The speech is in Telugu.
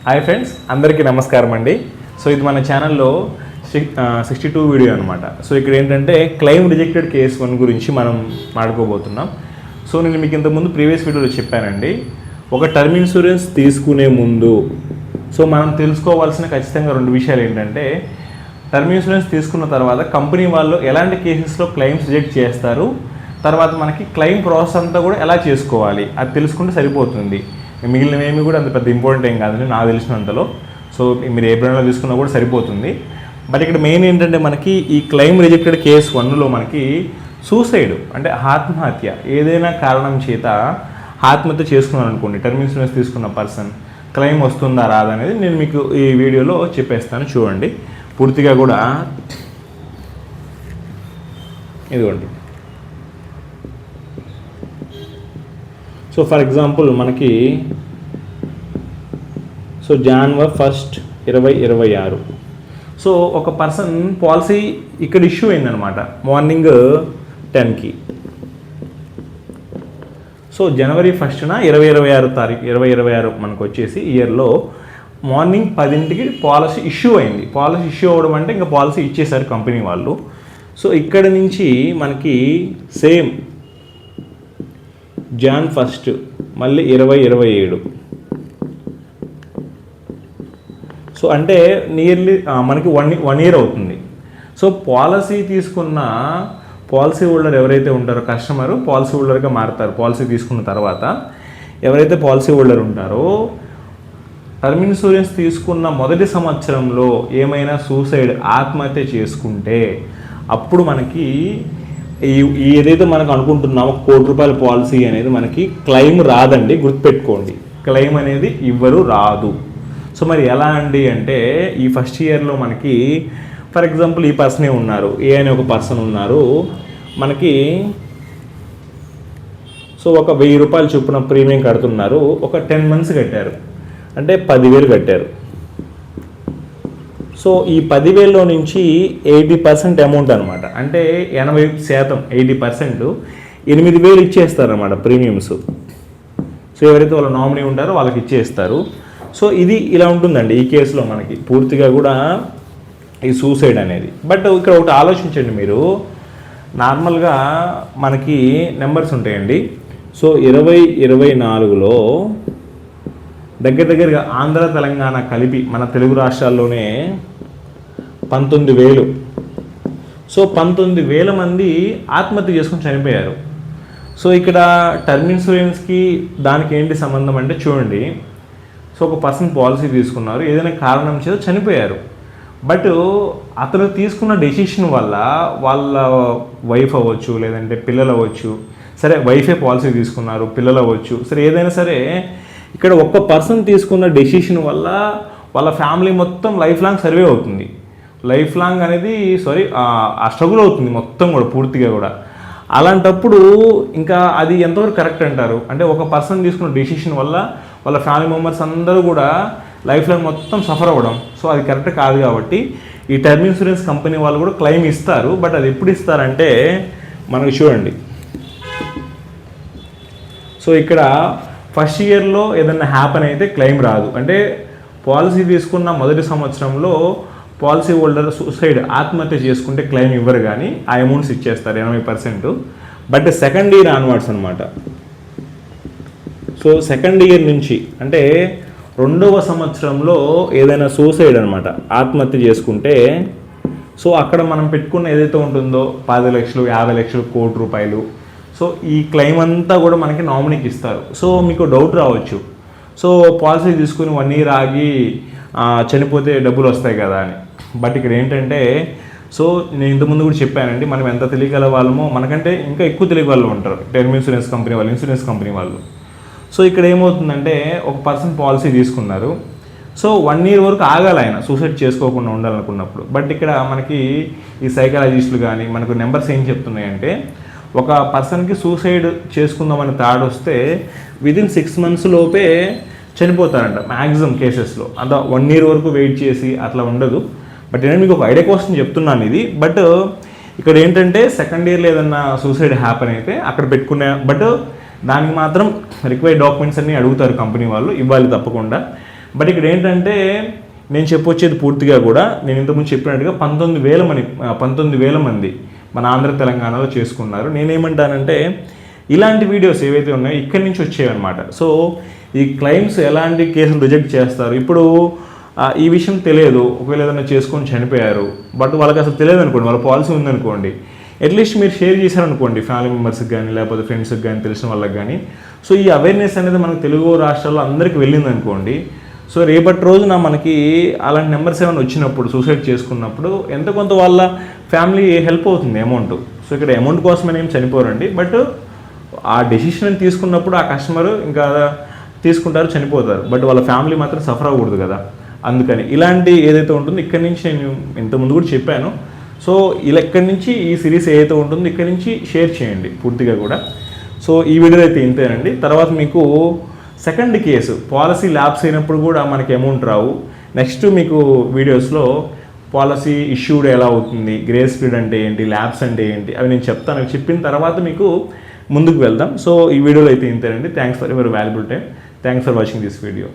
హాయ్ ఫ్రెండ్స్, అందరికీ నమస్కారం అండి. సో ఇది మన ఛానల్లో 62 వీడియో అనమాట. సో ఇక్కడ ఏంటంటే క్లెయిమ్ రిజెక్టెడ్ కేస్ 1 గురించి మనం మాట్లాడుకోబోతున్నాం. సో నేను మీకు ఇంతకుముందు ప్రీవియస్ వీడియోలో చెప్పానండి, ఒక టర్మ్ ఇన్సూరెన్స్ తీసుకునే ముందు సో మనం తెలుసుకోవాల్సిన ఖచ్చితంగా 2 విషయాలు ఏంటంటే, టర్మ్ ఇన్సూరెన్స్ తీసుకున్న తర్వాత కంపెనీ వాళ్ళు ఎలాంటి కేసెస్లో క్లెయిమ్స్ రిజెక్ట్ చేస్తారు, తర్వాత మనకి క్లెయిమ్ ప్రాసెస్ అంతా కూడా ఎలా చేసుకోవాలి అది తెలుసుకుంటే సరిపోతుంది. మిగిలినవేమి కూడా అంత పెద్ద ఇంపార్టెంట్ ఏం కాదండి నాకు తెలిసినంతలో. సో మీరు ఏ బ్రాండ్లో తీసుకున్నా కూడా సరిపోతుంది. బట్ ఇక్కడ మెయిన్ ఏంటంటే మనకి ఈ క్లెయిమ్ రిజెక్టెడ్ కేస్ 1లో మనకి సూసైడ్ అంటే ఆత్మహత్య, ఏదైనా కారణం చేత ఆత్మహత్య చేసుకున్నాను అనుకోండి, టర్మ్ ఇన్సూరెన్స్ తీసుకున్న పర్సన్ క్లెయిమ్ వస్తుందా రాదా అనేది నేను మీకు ఈ వీడియోలో చెప్పేస్తాను. చూడండి పూర్తిగా కూడా. ఇదిగోండి. సో ఫర్ ఎగ్జాంపుల్ మనకి January 1, 2026 సో ఒక పర్సన్ పాలసీ ఇక్కడ ఇష్యూ అయిందనమాట మార్నింగ్ 10కి. సో January 1న 2026 మనకు వచ్చేసి ఇయర్లో మార్నింగ్ 10కి పాలసీ ఇష్యూ అయింది. పాలసీ ఇష్యూ అవ్వడం అంటే ఇంకా పాలసీ ఇచ్చేసారు కంపెనీ వాళ్ళు. సో ఇక్కడ నుంచి మనకి సేమ్ Jan 1 మళ్ళీ 2027 సో అంటే నియర్లీ మనకి వన్ ఇయర్ అవుతుంది. సో పాలసీ తీసుకున్న పాలసీ హోల్డర్ ఎవరైతే ఉంటారో కస్టమరు పాలసీ హోల్డర్గా మారుతారు. పాలసీ తీసుకున్న తర్వాత ఎవరైతే పాలసీ హోల్డర్ ఉంటారో టర్మ్ ఇన్సూరెన్స్ తీసుకున్న మొదటి సంవత్సరంలో ఏమైనా సూసైడ్ ఆత్మహత్య చేసుకుంటే అప్పుడు మనకి ఈ ఏదైతే మనకు అనుకుంటున్నామో ₹1,00,00,000 పాలసీ అనేది మనకి క్లెయిమ్ రాదండి, గుర్తుపెట్టుకోండి. క్లెయిమ్ అనేది ఇవ్వరు, రాదు. సో మరి ఎలా అండి అంటే, ఈ ఫస్ట్ ఇయర్లో మనకి ఫర్ ఎగ్జాంపుల్ ఈ పర్సనే ఉన్నారు, ఏ అనే ఒక పర్సన్ ఉన్నారు మనకి. సో ఒక ₹1,000 చొప్పున ప్రీమియం కడుతున్నారు, ఒక 10 months కట్టారు అంటే 10,000 కట్టారు. సో ఈ 10,000లో నుంచి 80% అమౌంట్ అనమాట, అంటే 80%, 80% 8,000 ఇచ్చేస్తారనమాట ప్రీమియమ్స్. సో ఎవరైతే వాళ్ళ నామినీ ఉంటారో వాళ్ళకి ఇచ్చేస్తారు. సో ఇది ఇలా ఉంటుందండి ఈ కేసులో మనకి పూర్తిగా కూడా ఈ సూసైడ్ అనేది. బట్ ఇక్కడ ఒకటి ఆలోచించండి మీరు, నార్మల్గా మనకి నెంబర్స్ ఉంటాయండి. సో 2024లో దగ్గరగా ఆంధ్ర తెలంగాణ కలిపి మన తెలుగు రాష్ట్రాల్లోనే 19,000. సో 19,000 మంది ఆత్మహత్య చేసుకుని చనిపోయారు. సో ఇక్కడ టర్మ్ ఇన్సూరెన్స్కి దానికి ఏంటి సంబంధం అంటే చూడండి, సో ఒక పర్సన్ పాలసీ తీసుకున్నారు, ఏదైనా కారణం చేత చనిపోయారు. బట్ అతను తీసుకున్న డెసిషన్ వల్ల వాళ్ళ వైఫ్ అవ్వచ్చు, లేదంటే పిల్లలు అవ్వచ్చు, సరే వైఫే పాలసీ తీసుకున్నారు, పిల్లలు అవ్వచ్చు, సరే ఏదైనా సరే ఇక్కడ ఒక్క పర్సన్ తీసుకున్న డెసిషన్ వల్ల వాళ్ళ ఫ్యామిలీ మొత్తం లైఫ్ లాంగ్ సర్వే అవుతుంది. లైఫ్ లాంగ్ అనేది ఆ స్ట్రగుల్ అవుతుంది మొత్తం కూడా పూర్తిగా కూడా. అలాంటప్పుడు ఇంకా అది ఎంతవరకు కరెక్ట్ అంటారు అంటే, ఒక పర్సన్ తీసుకున్న డెసిషన్ వల్ల వాళ్ళ ఫ్యామిలీ మెంబర్స్ అందరూ కూడా లైఫ్ లాంగ్ మొత్తం సఫర్ అవ్వడం, సో అది కరెక్ట్ కాదు. కాబట్టి ఈ టర్మ్ ఇన్సూరెన్స్ కంపెనీ వాళ్ళు కూడా క్లెయిమ్ ఇస్తారు. బట్ అది ఎప్పుడు ఇస్తారంటే మనకు చూడండి, సో ఇక్కడ ఫస్ట్ ఇయర్లో ఏదైనా హ్యాపన్ అయితే క్లెయిమ్ రాదు. అంటే పాలసీ తీసుకున్న మొదటి సంవత్సరంలో పాలసీ హోల్డర్ సూసైడ్ ఆత్మహత్య చేసుకుంటే క్లెయిమ్ ఇవ్వరు, కానీ ఆ అమౌంట్స్ ఇచ్చేస్తారు 80%. బట్ సెకండ్ ఇయర్ ఆన్వర్డ్స్ అనమాట. సో సెకండ్ ఇయర్ నుంచి అంటే 2వ సంవత్సరంలో ఏదైనా సూసైడ్ అనమాట ఆత్మహత్య చేసుకుంటే, సో అక్కడ మనం పెట్టుకున్న ఏదైతే ఉంటుందో 10 లక్షలు, 50 లక్షలు, ₹1,00,00,000, సో ఈ క్లెయిమ్ అంతా కూడా మనకి నామినీకి ఇస్తారు. సో మీకు డౌట్ రావచ్చు, సో పాలసీ తీసుకుని 1 year ఆగి చనిపోతే డబ్బులు వస్తాయి కదా అని. బట్ ఇక్కడ ఏంటంటే, సో నేను ఇంతకుముందు కూడా చెప్పానండి, మనం ఎంత తెలియగల వాళ్ళమో మనకంటే ఇంకా ఎక్కువ తెలియ వాళ్ళు ఉంటారు టర్మ్ ఇన్సూరెన్స్ కంపెనీ వాళ్ళు, ఇన్సూరెన్స్ కంపెనీ వాళ్ళు. సో ఇక్కడ ఏమవుతుందంటే, ఒక పర్సన్ పాలసీ తీసుకున్నారు, సో 1 year వరకు ఆగాలి ఆయన సూసైడ్ చేసుకోకుండా ఉండాలనుకున్నప్పుడు. బట్ ఇక్కడ మనకి ఈ సైకాలజిస్టులు కానీ మనకు నెంబర్స్ ఏం చెప్తున్నాయంటే, ఒక పర్సన్కి సూసైడ్ చేసుకుందామని థాట్ వస్తే విదిన్ 6 months లోపే చనిపోతారంట మ్యాక్సిమం కేసెస్లో. అంత 1 year వరకు వెయిట్ చేసి అట్లా ఉండదు. బట్ నేను మీకు ఒక ఐడియా కోసం చెప్తున్నాను ఇది. బట్ ఇక్కడ ఏంటంటే సెకండ్ ఇయర్లో ఏదన్నా సూసైడ్ హ్యాపన్ అయితే అక్కడ పెట్టుకునే, బట్ దానికి మాత్రం రిక్వైర్డ్ డాక్యుమెంట్స్ అన్నీ అడుగుతారు కంపెనీ వాళ్ళు, ఇవ్వాలి తప్పకుండా. బట్ ఇక్కడ ఏంటంటే నేను చెప్పొచ్చేది పూర్తిగా కూడా నేను ఇంతకుముందు చెప్పినట్టుగా 19,000 మంది మన ఆంధ్ర తెలంగాణలో చేసుకున్నారు. నేనేమంటానంటే ఇలాంటి వీడియోస్ ఏవైతే ఉన్నాయో ఇక్కడి నుంచి వచ్చేవన్నమాట. సో ఈ క్లైమ్స్ ఎలాంటి కేసులు రిజెక్ట్ చేస్తారు. ఇప్పుడు ఈ విషయం తెలియదు, ఒకవేళ ఏదైనా చేసుకొని చనిపోయారు, బట్ వాళ్ళకి అసలు తెలియదు అనుకోండి, వాళ్ళ పాలసీ ఉందనుకోండి, అట్లీస్ట్ మీరు షేర్ చేశారనుకోండి ఫ్యామిలీ మెంబర్స్కి కానీ లేకపోతే ఫ్రెండ్స్కి కానీ తెలిసిన వాళ్ళకి కానీ. సో ఈ అవేర్నెస్ అనేది మనకు తెలుగు రాష్ట్రాల్లో అందరికీ వెళ్ళింది అనుకోండి. సో రేపటి రోజున మనకి అలాంటి నెంబర్స్ ఏమైనా వచ్చినప్పుడు సూసైడ్ చేసుకున్నప్పుడు ఎంత కొంత వాళ్ళ ఫ్యామిలీ హెల్ప్ అవుతుంది అమౌంట్. సో ఇక్కడ అమౌంట్ కోసమని ఏం చనిపోరండి, బట్ ఆ డెసిషన్ తీసుకున్నప్పుడు ఆ కస్టమర్ ఇంకా తీసుకుంటారు, చనిపోతారు, బట్ వాళ్ళ ఫ్యామిలీ మాత్రం సఫర్ అవ్వకూడదు కదా. అందుకని ఇలాంటి ఏదైతే ఉంటుందో ఇక్కడి నుంచి నేను ఇంతకుముందు కూడా చెప్పాను. సో ఇలా ఇక్కడి నుంచి ఈ సిరీస్ ఏదైతే ఉంటుందో ఇక్కడి నుంచి షేర్ చేయండి పూర్తిగా కూడా. సో ఈ వీడియో అయితే ఇంతేనండి. తర్వాత మీకు సెకండ్ కేసు పాలసీ ల్యాబ్స్ అయినప్పుడు కూడా మనకి అమౌంట్ రావు. నెక్స్ట్ మీకు వీడియోస్లో పాలసీ ఇష్యూడ్ ఎలా అవుతుంది, గ్రేస్ పీరియడ్ అంటే ఏంటి, ల్యాబ్స్ అంటే ఏంటి, అవి నేను చెప్తాను. అవి చెప్పిన తర్వాత మీకు ముందుకు వెళ్దాం. సో ఈ వీడియోలో అయితే ఇంతేనండి. Thanks for your valuable time. Thanks for watching this video.